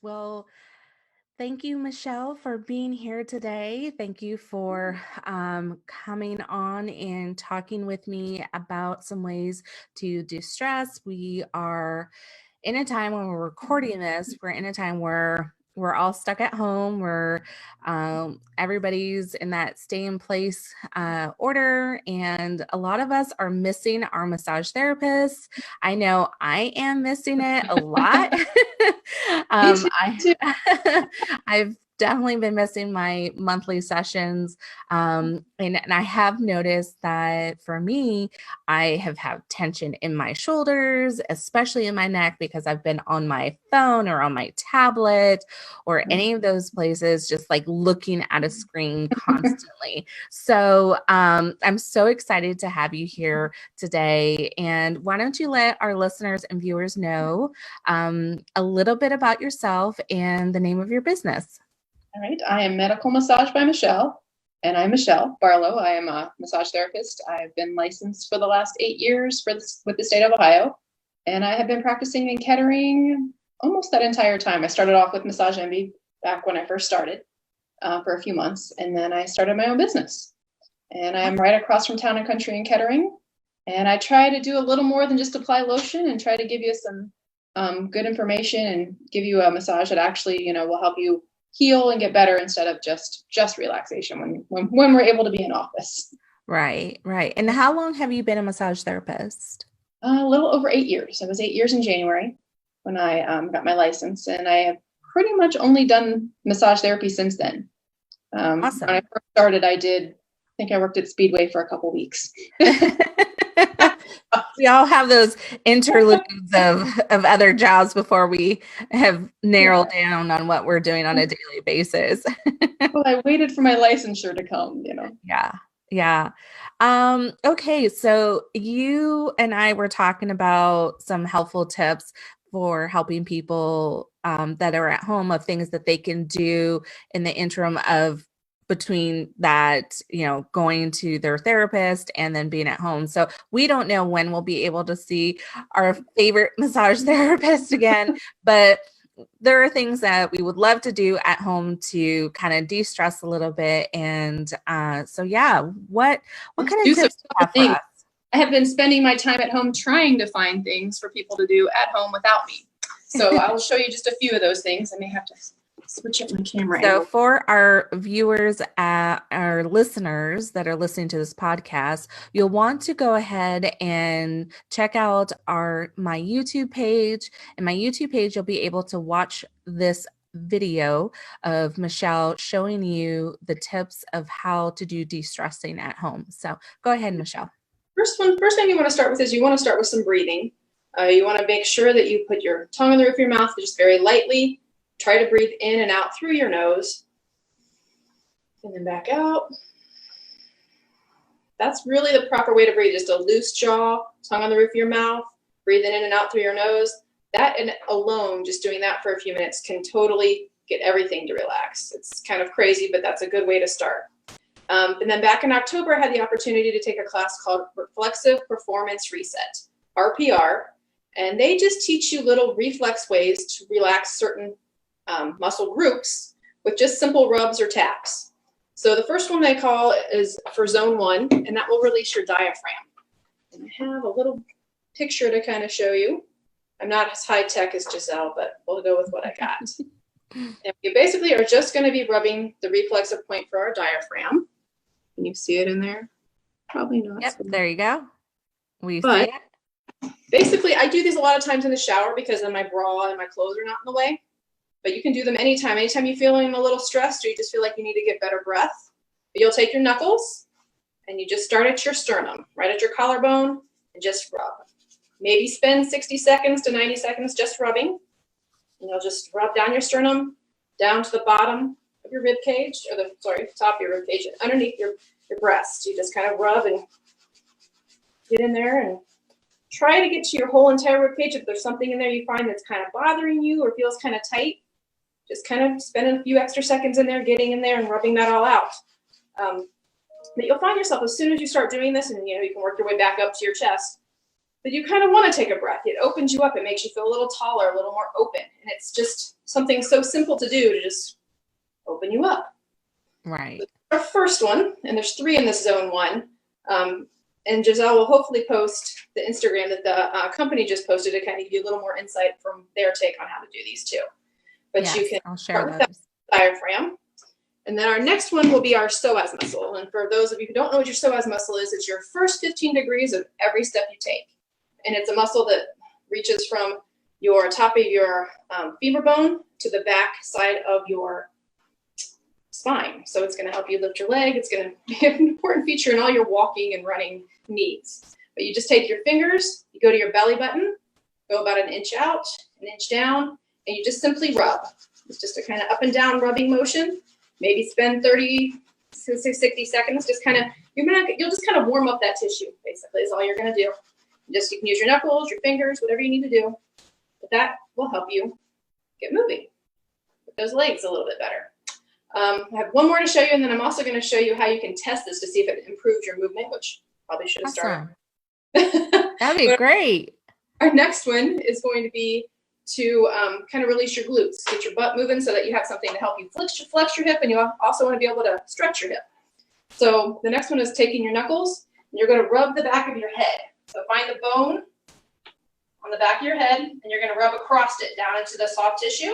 Well, thank you, Michelle, for being here today. Thank you for coming on and talking with me about some ways to de-stress. We are in a time when we're recording this, we're in a time where we're all stuck at home. We're everybody's in that stay in place order, and a lot of us are missing our massage therapists. I know I am missing it a lot. Me too. I've definitely been missing my monthly sessions. And I have noticed that for me, I have had tension in my shoulders, especially in my neck, because I've been on my phone or on my tablet or any of those places, just like looking at a screen constantly. So I'm so excited to have you here today. And why don't you let our listeners and viewers know a little bit about yourself and the name of your business? All right. I am Medical Massage by Michelle, and I'm Michelle Barlow. I am a massage therapist. I've been licensed for the last 8 years with the state of Ohio, and I have been practicing in Kettering almost that entire time. I started off with Massage Envy back when I first started for a few months, and then I started my own business. And I am right across from Town and Country in Kettering, and I try to do a little more than just apply lotion and try to give you some good information and give you a massage that actually, will help you heal and get better instead of just relaxation when we're able to be in office. Right. And how long have you been a massage therapist? A little over 8 years. It was 8 years in January when I got my license, and I have pretty much only done massage therapy since then. Awesome. When I first started, I think I worked at Speedway for a couple weeks. We all have those interludes of other jobs before we have narrowed down on what we're doing on a daily basis. Well, I waited for my licensure to come, Yeah. Okay. So you and I were talking about some helpful tips for helping people that are at home, of things that they can do in the interim of between that, going to their therapist and then being at home. So we don't know when we'll be able to see our favorite massage therapist again, but there are things that we would love to do at home to kind of de-stress a little bit. And so, yeah, what kind of tips do you have for us? I have been spending my time at home trying to find things for people to do at home without me. So I will show you just a few of those things. I may have to switch up my camera. So for our viewers, our listeners that are listening to this podcast, you'll want to go ahead and check out my YouTube page. And my YouTube page, you'll be able to watch this video of Michelle showing you the tips of how to do de-stressing at home. So go ahead, Michelle. First thing you want to start with is you want to start with some breathing. You want to make sure that you put your tongue on the roof of your mouth just very lightly. Try to breathe in and out through your nose, and then back out. That's really the proper way to breathe, just a loose jaw, tongue on the roof of your mouth, breathing in and out through your nose. That and alone, just doing that for a few minutes can totally get everything to relax. It's kind of crazy, but that's a good way to start. And then back in October, I had the opportunity to take a class called Reflexive Performance Reset, RPR, and they just teach you little reflex ways to relax certain muscle groups with just simple rubs or taps. So the first one they call is for zone 1, and that will release your diaphragm. And I have a little picture to kind of show you. I'm not as high tech as Giselle, but we'll go with what I got. And we basically are just going to be rubbing the reflexive point for our diaphragm. Can you see it in there? Probably not. Yep, there you go. See it. it. Basically, I do these a lot of times in the shower because then my bra and my clothes are not in the way. But you can do them anytime. Anytime you're feeling a little stressed or you just feel like you need to get better breath, you'll take your knuckles and you just start at your sternum, right at your collarbone, and just rub. Maybe spend 60 seconds to 90 seconds just rubbing. And you'll just rub down your sternum, down to the bottom of your rib cage, or top of your rib cage, underneath your breast. You just kind of rub and get in there and try to get to your whole entire rib cage. If there's something in there you find that's kind of bothering you or feels kind of tight, just kind of spend a few extra seconds in there, getting in there and rubbing that all out. But you'll find yourself, as soon as you start doing this, and you can work your way back up to your chest, but you kind of want to take a breath. It opens you up. It makes you feel a little taller, a little more open. And it's just something so simple to do to just open you up. Right. Our first one, and there's 3 in this zone 1. And Giselle will hopefully post the Instagram that the company just posted to kind of give you a little more insight from their take on how to do these 2. But yes, you can I'll share start with that diaphragm. And then our next one will be our psoas muscle. And for those of you who don't know what your psoas muscle is, it's your first 15 degrees of every step you take. And it's a muscle that reaches from your top of your femur bone to the back side of your spine. So it's going to help you lift your leg. It's going to be an important feature in all your walking and running needs. But you just take your fingers, you go to your belly button, go about an inch out, an inch down, and you just simply rub. It's just a kind of up and down rubbing motion. Maybe spend 30 to 60 seconds. Just kind of, you'll just kind of warm up that tissue, basically, is all you're going to do. You can use your knuckles, your fingers, whatever you need to do. But that will help you get moving with those legs a little bit better. I have one more to show you, and then I'm also going to show you how you can test this to see if it improves your movement, which probably should have started. That'd be great. Our next one is going to be to kind of release your glutes, get your butt moving so that you have something to help you flex your hip, and you also want to be able to stretch your hip. So the next one is taking your knuckles, and you're going to rub the back of your head. So find the bone on the back of your head, and you're going to rub across it down into the soft tissue.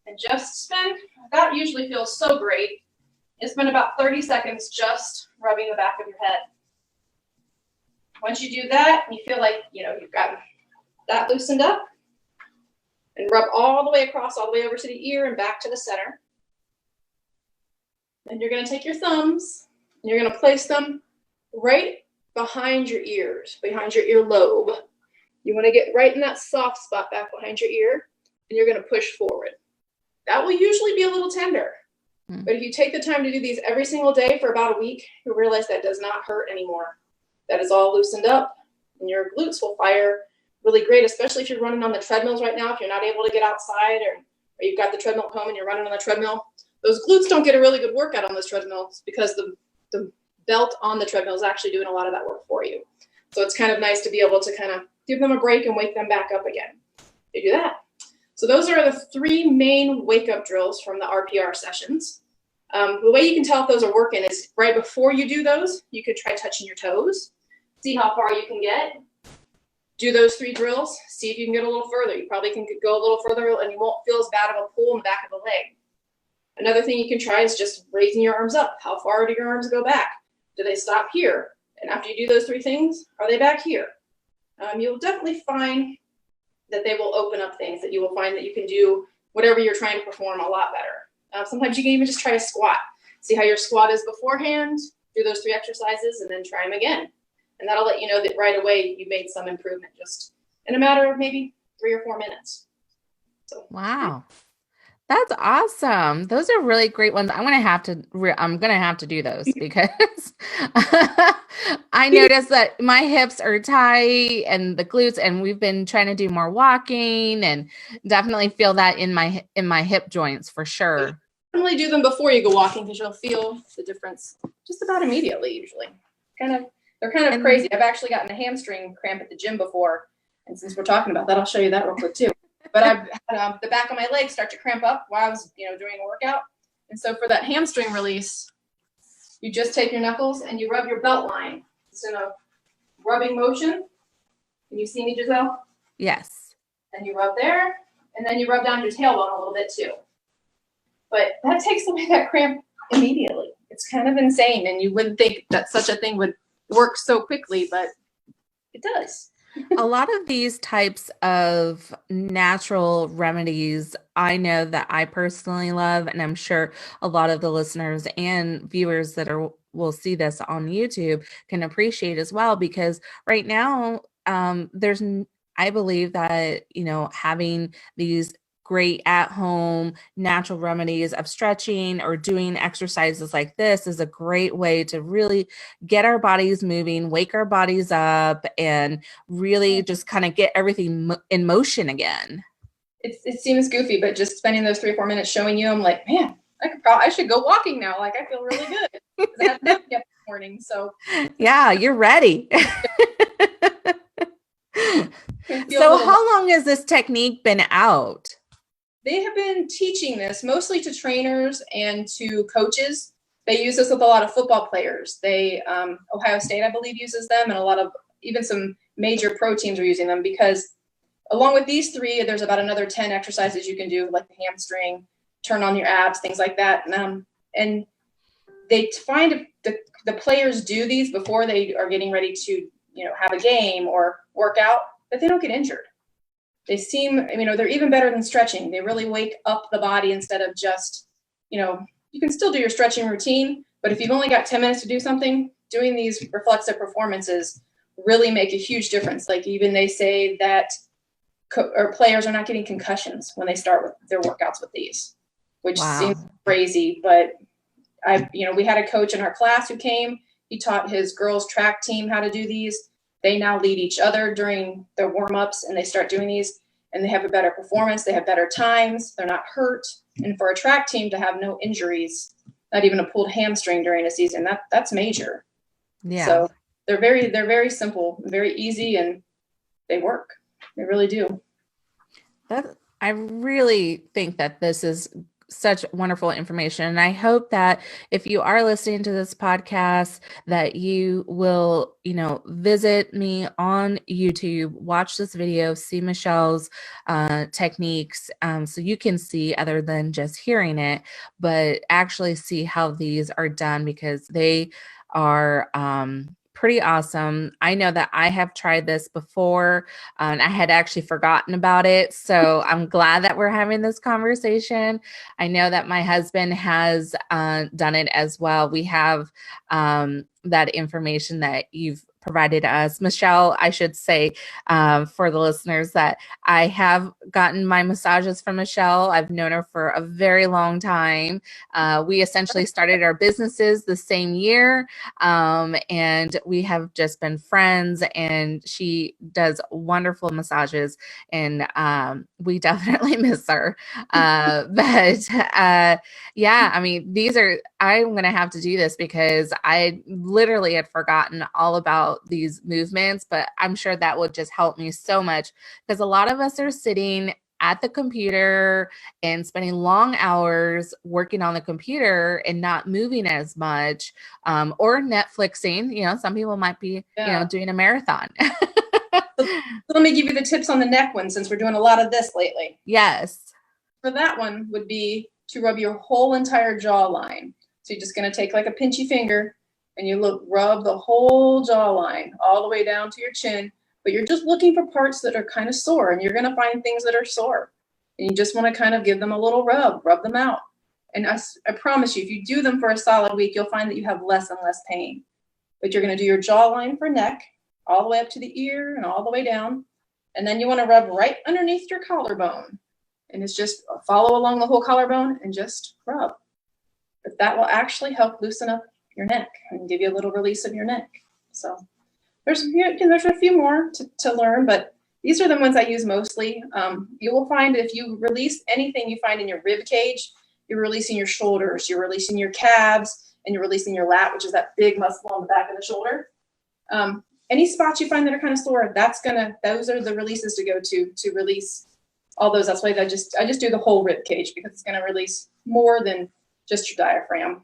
And just spend, that usually feels so great, you spend about 30 seconds just rubbing the back of your head. Once you do that, you feel like, you've got that loosened up, and rub all the way across, all the way over to the ear and back to the center. Then you're going to take your thumbs, and you're going to place them right behind your ears, behind your earlobe. You want to get right in that soft spot back behind your ear, and you're going to push forward. That will usually be a little tender. But if you take the time to do these every single day for about a week, you'll realize that does not hurt anymore. That is all loosened up, and your glutes will fire really great, especially if you're running on the treadmills right now. If you're not able to get outside, or you've got the treadmill at home and you're running on the treadmill, those glutes don't get a really good workout on those treadmills because the belt on the treadmill is actually doing a lot of that work for you. So it's kind of nice to be able to kind of give them a break and wake them back up again. They do that. So those are the 3 main wake-up drills from the RPR sessions. The way you can tell if those are working is right before you do those, you could try touching your toes, see how far you can get. Do those 3 drills, see if you can get a little further. You probably can go a little further, and you won't feel as bad of a pull in the back of the leg. Another thing you can try is just raising your arms up. How far do your arms go back? Do they stop here? And after you do those 3 things, are they back here? You'll definitely find that they will open up things, that you will find that you can do whatever you're trying to perform a lot better. Sometimes you can even just try a squat. See how your squat is beforehand, do those 3 exercises, and then try them again. And that'll let you know that right away you made some improvement just in a matter of maybe 3 or 4 minutes. So, wow. That's awesome. Those are really great ones. I'm going to have to do those because I noticed that my hips are tight and the glutes, and we've been trying to do more walking, and definitely feel that in my hip joints for sure. Definitely do them before you go walking because you'll feel the difference just about immediately usually. They're kind of crazy. I've actually gotten a hamstring cramp at the gym before. And since we're talking about that, I'll show you that real quick too. But I've had the back of my legs start to cramp up while I was, doing a workout. And so for that hamstring release, you just take your knuckles and you rub your belt line. It's in a rubbing motion. Can you see me, Giselle? Yes. And you rub there, and then you rub down your tailbone a little bit too. But that takes away that cramp immediately. It's kind of insane, and you wouldn't think that such a thing would work so quickly, but it does. A lot of these types of natural remedies, I know that I personally love, and I'm sure a lot of the listeners and viewers that will see this on YouTube can appreciate as well, because right now I believe that, having these great at-home natural remedies of stretching or doing exercises like this is a great way to really get our bodies moving, wake our bodies up, and really just kind of get everything in motion again. It seems goofy, but just spending those 3 or 4 minutes showing you, I'm like, man, I should go walking now. Like, I feel really good. I had to nap yet this morning, so yeah, you're ready. feel a So little. how long has this technique been out? They have been teaching this mostly to trainers and to coaches. They use this with a lot of football players. Ohio State, I believe, uses them, and a lot of even some major pro teams are using them because along with these three, there's about another 10 exercises you can do, like the hamstring, turn on your abs, things like that. And they find the players do these before they are getting ready to, have a game or work out, that they don't get injured. They seem, they're even better than stretching. They really wake up the body instead of just, you can still do your stretching routine, but if you've only got 10 minutes to do something, doing these reflexive performances really make a huge difference. Like even they say that players are not getting concussions when they start with their workouts with these, which seems crazy. But we had a coach in our class who came. He taught his girls track team how to do these. They now lead each other during their warm-ups, and they start doing these, and they have a better performance. They have better times. They're not hurt. And for a track team to have no injuries, not even a pulled hamstring during a season, that's major. Yeah. So they're very simple, very easy, and they work. They really do. I really think that this is such wonderful information. And I hope that if you are listening to this podcast, that you will, visit me on YouTube, watch this video, see Michelle's techniques, so you can see other than just hearing it, but actually see how these are done, because they are pretty awesome. I know that I have tried this before, and I had actually forgotten about it. So I'm glad that we're having this conversation. I know that my husband has done it as well. We have that information that you've provided us. Michelle, I should say, for the listeners, that I have gotten my massages from Michelle. I've known her for a very long time. We essentially started our businesses the same year, and we have just been friends, and she does wonderful massages, and we definitely miss her. I'm going to have to do this because I literally had forgotten all about these movements, but I'm sure that would just help me so much, because a lot of us are sitting at the computer and spending long hours working on the computer and not moving as much, or Netflixing. Some people might be, doing a marathon. So let me give you the tips on the neck one, since we're doing a lot of this lately. Yes. For that one would be to rub your whole entire jawline. So you're just going to take like a pinchy finger and you rub the whole jawline all the way down to your chin, but you're just looking for parts that are kind of sore, and you're going to find things that are sore, and you just want to kind of give them a little rub them out. And I promise you, if you do them for a solid week, you'll find that you have less and less pain. But you're going to do your jawline for neck, all the way up to the ear and all the way down. And then you want to rub right underneath your collarbone. And it's just follow along the whole collarbone and just rub. But that will actually help loosen up your neck and give you a little release of your neck. So there's a few more to learn, but these are the ones I use mostly. You will find if you release anything you find in your rib cage, you're releasing your shoulders, you're releasing your calves, and you're releasing your lat, which is that big muscle on the back of the shoulder. Any spots you find that are kind of sore, those are the releases to go to release all those. That's why I just do the whole rib cage, because it's going to release more than just your diaphragm.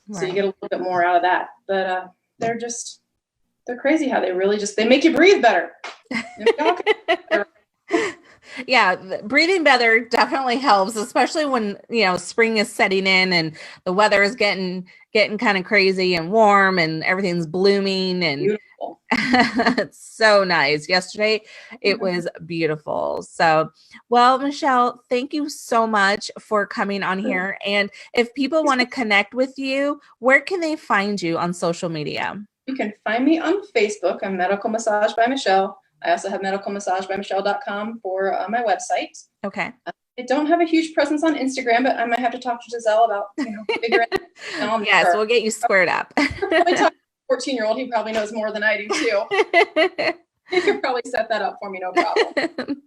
Right. So you get a little bit more out of that. But they're crazy how they make you breathe better. Yeah, breathing better definitely helps, especially when, spring is setting in and the weather is getting kind of crazy and warm and everything's blooming, and beautiful. It's so nice. Yesterday it was beautiful. So, well, Michelle, thank you so much for coming on here. And if people want to connect with you, where can they find you on social media? You can find me on Facebook. I'm Medical Massage by Michelle. I also have medicalmassagebymichelle.com for my website. Okay. I don't have a huge presence on Instagram, but I might have to talk to Giselle about, figuring it out. Yes, we'll get you squared up. Probably talk to a 14-year-old. He probably knows more than I do too. He could probably set that up for me, no problem.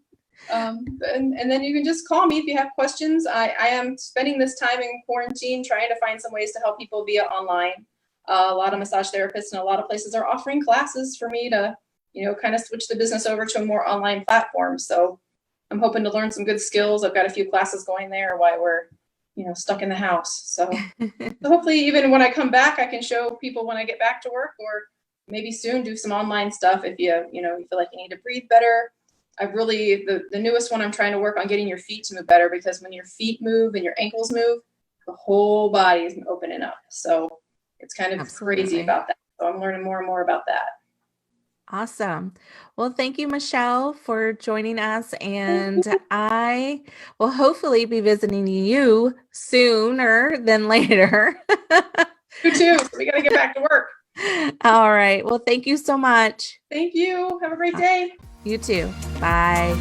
And then you can just call me if you have questions. I am spending this time in quarantine trying to find some ways to help people via online. A lot of massage therapists and a lot of places are offering classes for me to kind of switch the business over to a more online platform. So I'm hoping to learn some good skills. I've got a few classes going there while we're, stuck in the house. So hopefully even when I come back, I can show people when I get back to work, or maybe soon do some online stuff if you feel like you need to breathe better. I've really, the newest one, I'm trying to work on getting your feet to move better, because when your feet move and your ankles move, the whole body is opening up. So it's kind of crazy about that. So I'm learning more and more about that. Awesome. Well, thank you, Michelle, for joining us. And I will hopefully be visiting you sooner than later. You too. So we got to get back to work. All right. Well, thank you so much. Thank you. Have a great day. You too. Bye.